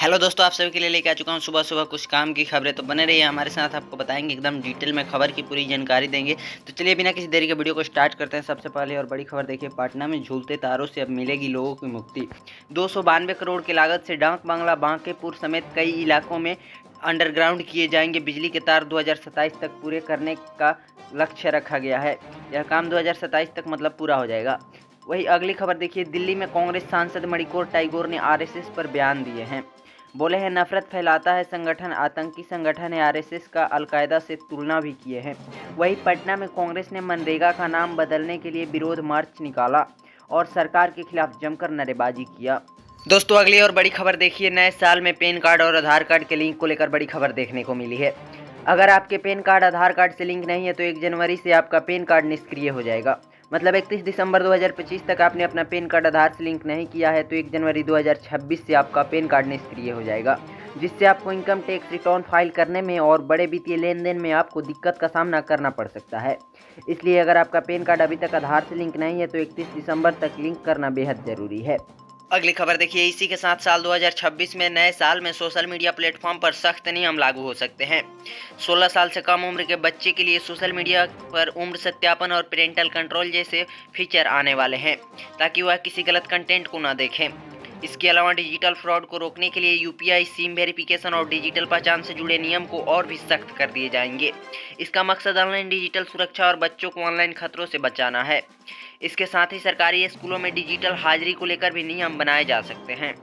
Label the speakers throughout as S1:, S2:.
S1: Hello दोस्तों, आप सभी के लिए लेके आ चुका हूँ सुबह सुबह कुछ काम की खबरें। तो बने रहिए हमारे साथ, आपको बताएंगे एकदम डिटेल में खबर की पूरी जानकारी देंगे। तो चलिए बिना किसी देरी के वीडियो को स्टार्ट करते हैं। सबसे पहले और बड़ी खबर देखिए, पटना में झूलते तारों से अब मिलेगी लोगों की मुक्ति। 292 करोड़ की लागत से डाक बांग्ला, बांकीपुर समेत कई इलाकों में अंडरग्राउंड किए जाएंगे बिजली के तार। 2027 तक पूरे करने का लक्ष्य रखा गया है। यह काम 2027 तक मतलब पूरा हो जाएगा। वही अगली खबर देखिए, दिल्ली में कांग्रेस सांसद मणिकोर टाइगोर ने आरएसएस पर बयान दिए हैं। बोले हैं नफरत फैलाता है संगठन, आतंकी संगठन है। आरएसएस का अलकायदा से तुलना भी किए हैं। वहीं पटना में कांग्रेस ने मनरेगा का नाम बदलने के लिए विरोध मार्च निकाला और सरकार के खिलाफ जमकर नारेबाजी किया। दोस्तों अगली और बड़ी खबर देखिए, नए साल में पैन कार्ड और आधार कार्ड के लिंक को लेकर बड़ी खबर देखने को मिली है। अगर आपके पैन कार्ड आधार कार्ड से लिंक नहीं है तो 1 जनवरी से आपका पैन कार्ड निष्क्रिय हो जाएगा। मतलब 31 दिसंबर 2025 तक आपने अपना पैन कार्ड आधार से लिंक नहीं किया है तो 1 जनवरी 2026 से आपका पैन कार्ड निष्क्रिय हो जाएगा, जिससे आपको इनकम टैक्स रिटर्न फाइल करने में और बड़े वित्तीय लेन देन में आपको दिक्कत का सामना करना पड़ सकता है। इसलिए अगर आपका पैन कार्ड अभी तक आधार से लिंक नहीं है तो 31 दिसंबर तक लिंक करना बेहद ज़रूरी है। अगली खबर देखिए, इसी के साथ साल 2026 में नए साल में सोशल मीडिया प्लेटफॉर्म पर सख्त नियम लागू हो सकते हैं। 16 साल से कम उम्र के बच्चे के लिए सोशल मीडिया पर उम्र सत्यापन और पेरेंटल कंट्रोल जैसे फीचर आने वाले हैं, ताकि वह किसी गलत कंटेंट को ना देखें। इसके अलावा डिजिटल फ्रॉड को रोकने के लिए यूपीआई, सिम वेरिफिकेशन और डिजिटल पहचान से जुड़े नियम को और भी सख्त कर दिए जाएंगे। इसका मकसद ऑनलाइन डिजिटल सुरक्षा और बच्चों को ऑनलाइन खतरों से बचाना है। इसके साथ ही सरकारी स्कूलों में डिजिटल हाजिरी को लेकर भी नियम बनाए जा सकते हैं।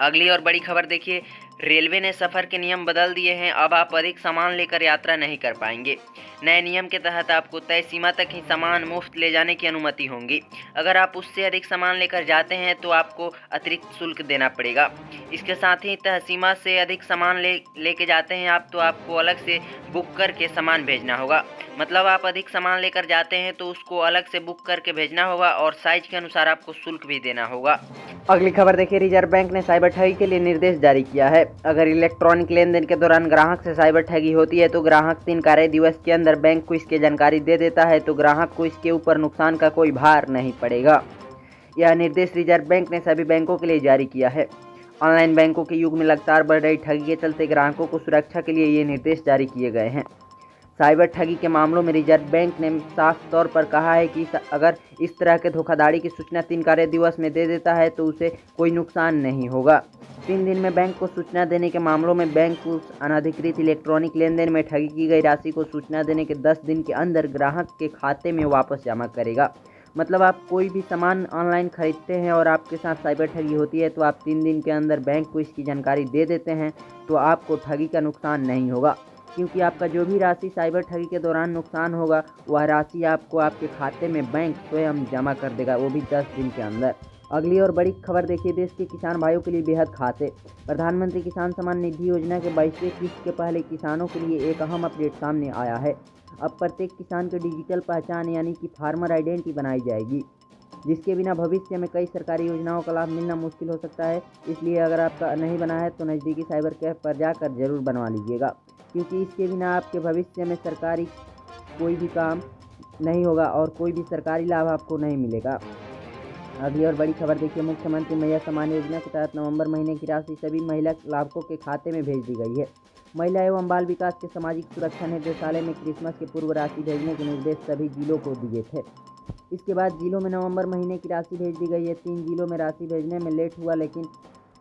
S1: अगली और बड़ी खबर देखिए, रेलवे ने सफ़र के नियम बदल दिए हैं। अब आप अधिक सामान लेकर यात्रा नहीं कर पाएंगे। नए नियम के तहत आपको तय सीमा तक ही सामान मुफ्त ले जाने की अनुमति होगी। अगर आप उससे अधिक सामान लेकर जाते हैं तो आपको अतिरिक्त शुल्क देना पड़ेगा। इसके साथ ही तय सीमा से अधिक सामान लेके जाते हैं आप तो आपको अलग से बुक करके सामान भेजना होगा। मतलब आप अधिक सामान लेकर जाते हैं तो उसको अलग से बुक करके भेजना होगा और साइज के अनुसार आपको शुल्क भी देना होगा। अगली खबर देखिए, रिजर्व बैंक ने साइबर ठगी के लिए निर्देश जारी किया है। अगर इलेक्ट्रॉनिक लेन देन के दौरान ग्राहक से साइबर ठगी होती है तो ग्राहक 3 कार्य दिवस के अंदर बैंक को इसकी जानकारी दे देता है तो ग्राहक को इसके ऊपर नुकसान का कोई भार नहीं पड़ेगा। यह निर्देश रिजर्व बैंक ने सभी बैंकों के लिए जारी किया है। ऑनलाइन बैंकों के युग में लगातार बढ़ रही ठगी के चलते ग्राहकों को सुरक्षा के लिए ये निर्देश जारी किए गए हैं। साइबर ठगी के मामलों में रिजर्व बैंक ने साफ तौर पर कहा है कि अगर इस तरह के धोखाधड़ी की सूचना 3 कार्य दिवस में दे देता है तो उसे कोई नुकसान नहीं होगा। 3 दिन में बैंक को सूचना देने के मामलों में बैंक उस अनधिकृत इलेक्ट्रॉनिक लेन देन में ठगी की गई राशि को सूचना देने के 10 दिन के अंदर ग्राहक के खाते में वापस जमा करेगा। मतलब आप कोई भी सामान ऑनलाइन खरीदते हैं और आपके साथ साइबर ठगी होती है तो आप 3 दिन के अंदर बैंक को इसकी जानकारी दे देते हैं तो आपको ठगी का नुकसान नहीं होगा, क्योंकि आपका जो भी राशि साइबर ठगी के दौरान नुकसान होगा वह राशि आपको आपके खाते में बैंक स्वयं जमा कर देगा, वो भी 10 दिन के अंदर। अगली और बड़ी खबर देखिए, देश के किसान भाइयों के लिए बेहद खास है। प्रधानमंत्री किसान सम्मान निधि योजना के 22वें किस्त के पहले किसानों के लिए एक अहम अपडेट सामने आया है। अब प्रत्येक किसान को डिजिटल पहचान यानी कि फार्मर आइडेंटिटी बनाई जाएगी, जिसके बिना भविष्य में कई सरकारी योजनाओं का लाभ मिलना मुश्किल हो सकता है। इसलिए अगर आपका नहीं बना है तो नज़दीकी साइबर कैफ़े पर जाकर जरूर बनवा लीजिएगा, क्योंकि इसके बिना आपके भविष्य में सरकारी कोई भी काम नहीं होगा और कोई भी सरकारी लाभ आपको नहीं मिलेगा। अगली और बड़ी खबर देखिए, मुख्यमंत्री महिला सम्मान योजना के तहत नवंबर महीने की राशि सभी महिला लाभुकों के खाते में भेज दी गई है। महिला एवं बाल विकास के सामाजिक सुरक्षा निदेशालय ने क्रिसमस के पूर्व राशि भेजने के निर्देश सभी जिलों को दिए थे। इसके बाद जिलों में नवंबर महीने की राशि भेज दी गई है। 3 जिलों में राशि भेजने में लेट हुआ, लेकिन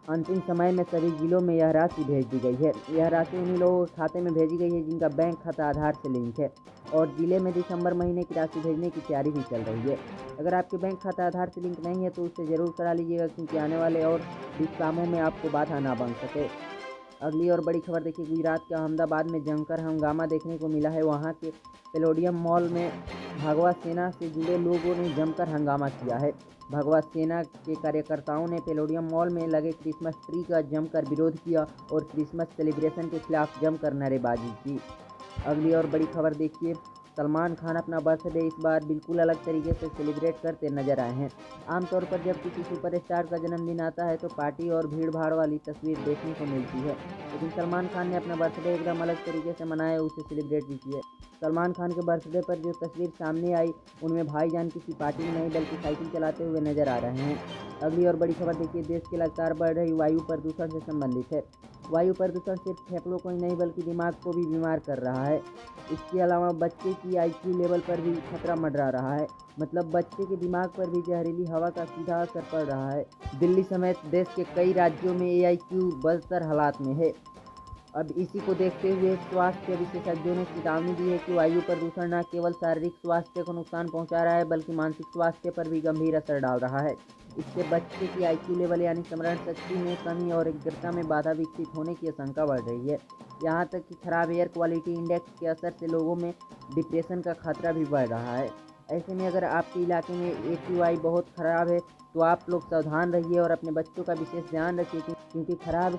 S1: अंतिम समय में सभी जिलों में यह राशि भेज दी गई है। यह राशि उन्हीं लोगों के खाते में भेजी गई है जिनका बैंक खाता आधार से लिंक है और जिले में दिसंबर महीने की राशि भेजने की तैयारी भी चल रही है। अगर आपके बैंक खाता आधार से लिंक नहीं है तो उसे ज़रूर करा लीजिएगा, क्योंकि आने वाले और भी कामों में आपको बाधा ना बन सके। अगली और बड़ी खबर देखिए, गुजरात के अहमदाबाद में जमकर हंगामा देखने को मिला है। वहां के पेलोडियम मॉल में भगवा सेना से जुड़े लोगों ने जमकर हंगामा किया है। भगवा सेना के कार्यकर्ताओं ने पेलोडियम मॉल में लगे क्रिसमस ट्री का जमकर विरोध किया और क्रिसमस सेलिब्रेशन के खिलाफ जमकर नारेबाजी की। अगली और बड़ी खबर देखिए, सलमान खान अपना बर्थडे इस बार बिल्कुल अलग तरीके से सेलिब्रेट करते नजर आए हैं। आमतौर पर जब किसी सुपरस्टार का जन्मदिन आता है तो पार्टी और भीड़ भाड़ वाली तस्वीर देखने को मिलती है, लेकिन सलमान खान ने अपना बर्थडे एकदम अलग तरीके से मनाया, उसे सेलिब्रेट भी किया। सलमान खान के बर्थडे पर जो तस्वीर सामने आई उनमें भाईजान किसी पार्टी में नहीं बल्कि साइकिल चलाते हुए नजर आ रहे हैं। अगली और बड़ी खबर देखिए, देश की लगातार बढ़ रही वायु प्रदूषण से संबंधित है। वायु प्रदूषण सिर्फ फेफड़ों को ही नहीं बल्कि दिमाग को भी बीमार कर रहा है। इसके अलावा बच्चे की IQ लेवल पर भी खतरा मंडरा रहा है। मतलब बच्चे के दिमाग पर भी जहरीली हवा का सीधा असर पड़ रहा है। दिल्ली समेत देश के कई राज्यों में AIQ बदतर हालात में है। अब इसी को देखते हुए स्वास्थ्य विशेषज्ञों ने चेतावनी दी है कि वायु प्रदूषण न केवल शारीरिक स्वास्थ्य को नुकसान पहुंचा रहा है बल्कि मानसिक स्वास्थ्य पर भी गंभीर असर डाल रहा है। इससे बच्चे की IQ लेवल यानी स्मरण शक्ति में कमी और एकाग्रता में बाधा विकसित होने की आशंका बढ़ रही है। यहाँ तक कि खराब एयर क्वालिटी इंडेक्स के असर से लोगों में डिप्रेशन का खतरा भी बढ़ रहा है। ऐसे में अगर आपके इलाके में AQI बहुत ख़राब है तो आप लोग सावधान रहिए और अपने बच्चों का विशेष ध्यान रखिए, क्योंकि खराब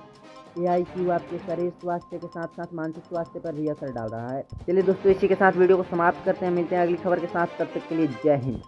S1: AIQ आपके शरीर स्वास्थ्य के साथ साथ मानसिक स्वास्थ्य पर भी असर डाल रहा है। चलिए दोस्तों, इसी के साथ वीडियो को समाप्त करते हैं। मिलते हैं अगली खबर के साथ, तब तक के लिए जय हिंद।